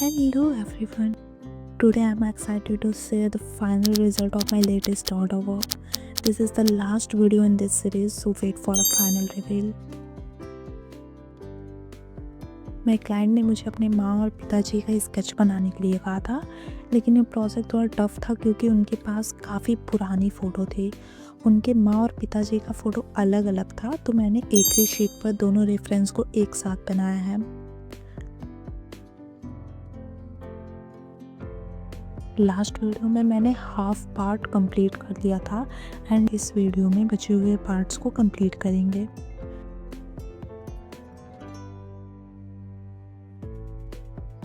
Hello everyone. Today I'm excited to share the final result of my latest order work. This is the last video in this series, so wait for the final reveal. मेरे client ने मुझे अपने माँ और पिताजी का sketch बनाने के लिए कहा था, लेकिन ये प्रोजेक्ट थोड़ा टफ था क्योंकि उनके पास काफ़ी पुरानी फ़ोटो थी। उनके माँ और पिताजी का फ़ोटो अलग अलग था, तो मैंने A3 शीट पर दोनों रेफरेंस को एक साथ बनाया है। लास्ट वीडियो में मैंने हाफ पार्ट कंप्लीट कर लिया था एंड इस वीडियो में बचे हुए पार्ट्स को कंप्लीट करेंगे।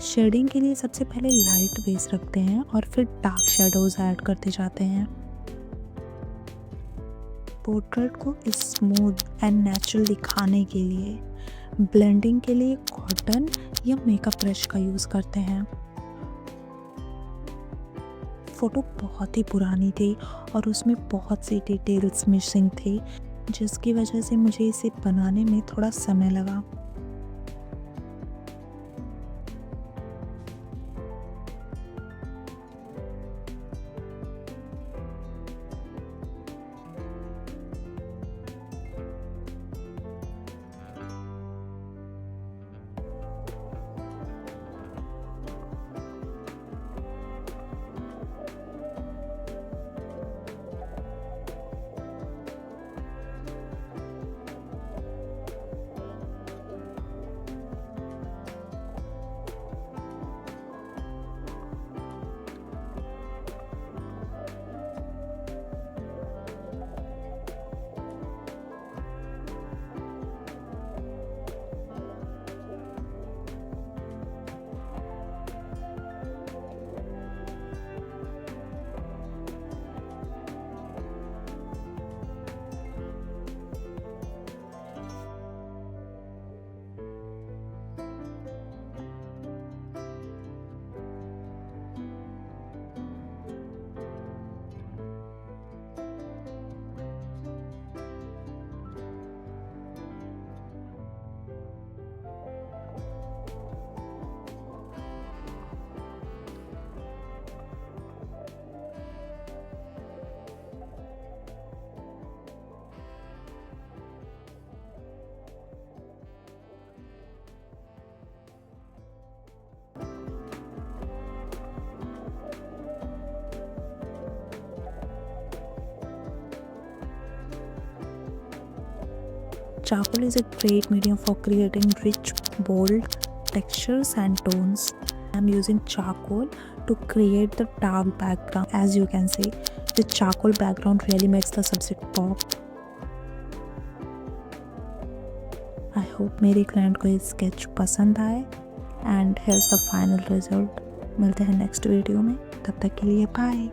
शेडिंग के लिए सबसे पहले लाइट बेस रखते हैं और फिर डार्क शेडोज ऐड करते जाते हैं। पोर्ट्रेट को स्मूथ एंड नेचुरल दिखाने के लिए ब्लेंडिंग के लिए कॉटन या मेकअप ब्रश का यूज़ करते हैं। फ़ोटो बहुत ही पुरानी थी और उसमें बहुत सी डिटेल्स मिसिंग थी, जिसकी वजह से मुझे इसे बनाने में थोड़ा समय लगा। Charcoal is a great medium for creating rich, bold textures and tones. I'm using charcoal to create the dark background. As you can see, the charcoal background really makes the subject pop. I hope मेरे client को ये sketch पसंद आए and here's the final result. मिलते हैं next video में, तब तक के लिए बाय।